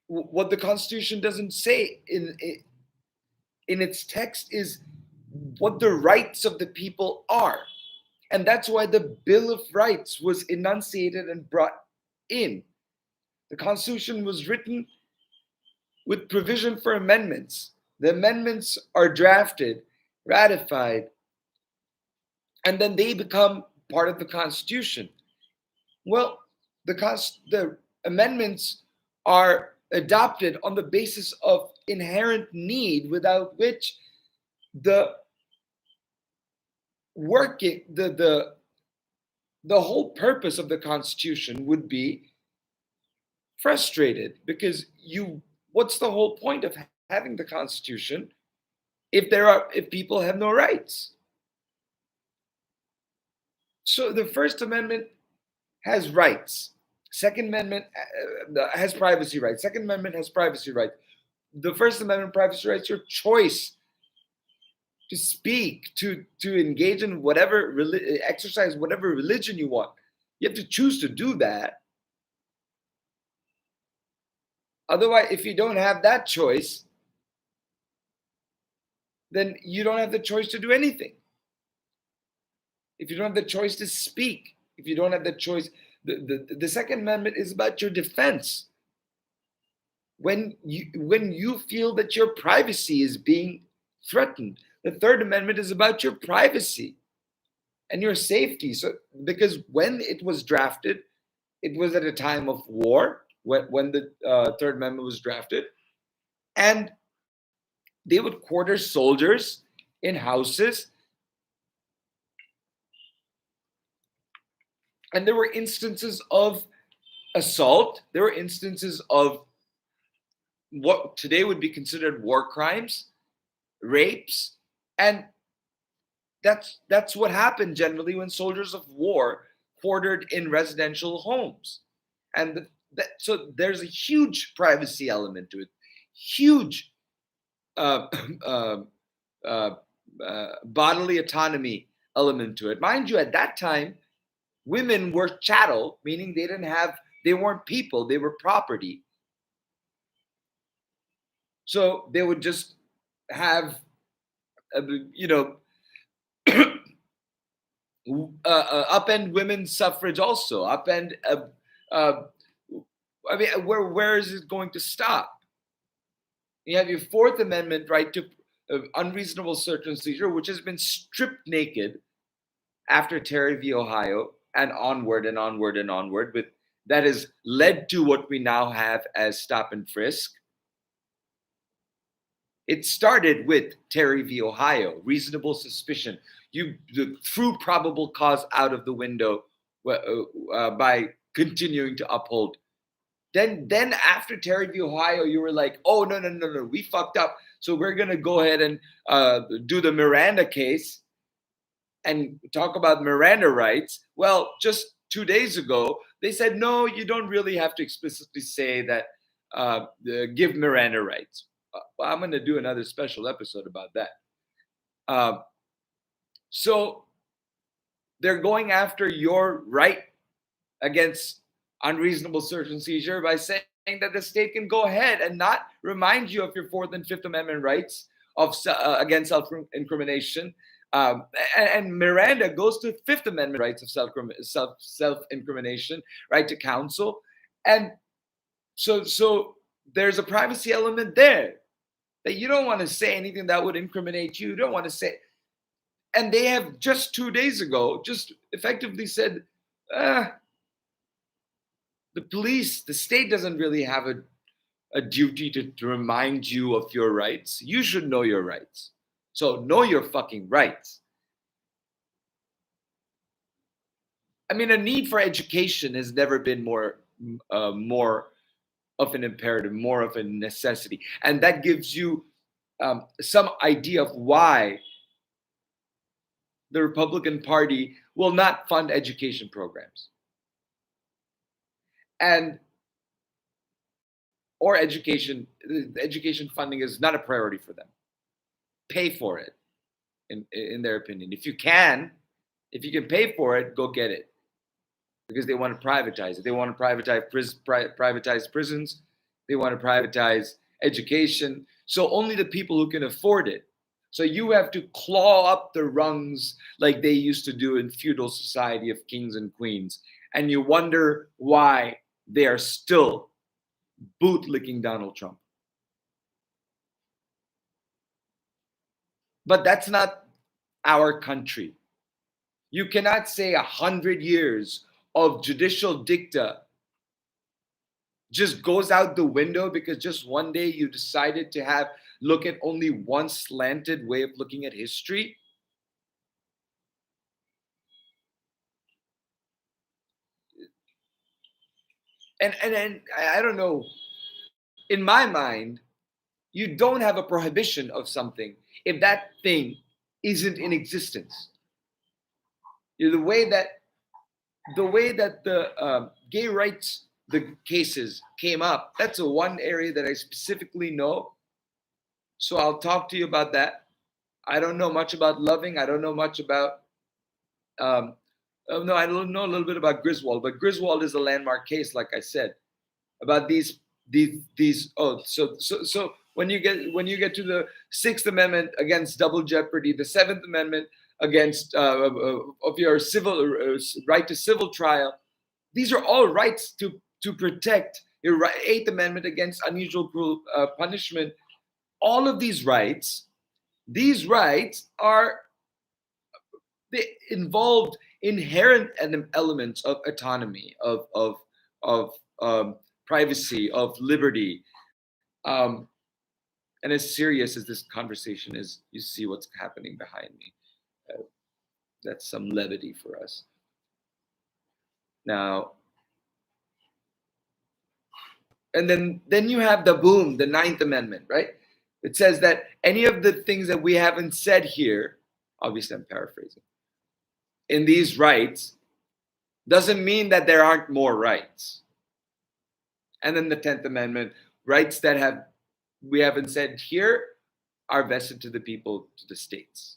what the Constitution doesn't say in its text is what the rights of the people are. And that's why the Bill of Rights was enunciated and brought in. The Constitution was written with provision for amendments. The amendments are drafted, ratified, and then they become part of the Constitution. Well, the amendments are adopted on the basis of inherent need, without which the working the whole purpose of the Constitution would be frustrated, because what's the whole point of having the Constitution if people have no rights? So the First Amendment has rights. Second Amendment has privacy rights. Second Amendment has privacy rights. The First Amendment, privacy rights, your choice to speak, to engage in whatever, exercise whatever religion you want. You have to choose to do that. Otherwise, if you don't have that choice, then you don't have the choice to do anything. If you don't have the choice to speak, if you don't have the choice, the Second Amendment is about your defense. When you feel that your privacy is being threatened, the Third Amendment is about your privacy and your safety. So, because when it was drafted, it was at a time of war when the Third Amendment was drafted, and they would quarter soldiers in houses. And there were instances of assault. There were instances of what today would be considered war crimes, rapes, and that's what happened generally when soldiers of war quartered in residential homes. And so there's a huge privacy element to it, huge uh, bodily autonomy element to it. Mind you, at that time, women were chattel, meaning they weren't people, they were property. So they would just have, upend women's suffrage also, upend. I mean, where is it going to stop? You have your Fourth Amendment right to unreasonable search and seizure, which has been stripped naked after Terry v. Ohio, and onward and onward and onward, with that has led to what we now have as stop and frisk. It started with Terry v. Ohio, reasonable suspicion. You threw probable cause out of the window by continuing to uphold. Then after Terry v. Ohio, you were like, oh, no, we fucked up. So we're going to go ahead and do the Miranda case and talk about Miranda rights. Well, just 2 days ago, they said, no, you don't really have to explicitly say that, give Miranda rights. Well, I'm going to do another special episode about that. So they're going after your right against unreasonable search and seizure by saying that the state can go ahead and not remind you of your Fourth and Fifth Amendment rights against self-incrimination. And Miranda goes to Fifth Amendment rights of self-incrimination, right to counsel. And so there's a privacy element there that you don't want to say anything that would incriminate you. You don't want to say. And they have just 2 days ago just effectively said, the police, the state doesn't really have a duty to remind you of your rights. You should know your rights. So know your fucking rights. I mean, a need for education has never been more of an imperative, more of a necessity. And that gives you some idea of why the Republican Party will not fund education programs. Or education funding is not a priority for them. Pay for it, in their opinion. If you can pay for it, go get it. Because they want to privatize it. They want to privatize prisons. They want to privatize education. So only the people who can afford it. So you have to claw up the rungs like they used to do in feudal society of kings and queens. And you wonder why they are still bootlicking Donald Trump. But that's not our country. You cannot say 100 years of judicial dicta just goes out the window because just one day you decided to have look at only one slanted way of looking at history. And I don't know, in my mind, you don't have a prohibition of something if that thing isn't in existence. You know, the way that the gay rights the cases came up, that's a one area that I specifically know. So I'll talk to you about that. I don't know much about Loving. I don't know much about um, no, I don't know a little bit about Griswold, but Griswold is a landmark case, like I said, about these. Oh, so when you get to the Sixth Amendment against double jeopardy, the Seventh Amendment against of your civil right to civil trial, these are all rights to protect your Eighth Amendment against unusual cruel punishment. All of these rights are they involved inherent elements of autonomy, of privacy, of liberty. Um, and as serious as this conversation is, you see what's happening behind me. Uh, that's some levity for us. Now, and then you have the boom, the Ninth Amendment, right? It says that any of the things that we haven't said here, obviously I'm paraphrasing, in these rights doesn't mean that there aren't more rights. And then the 10th Amendment, rights that we haven't said here are vested to the people, to the states.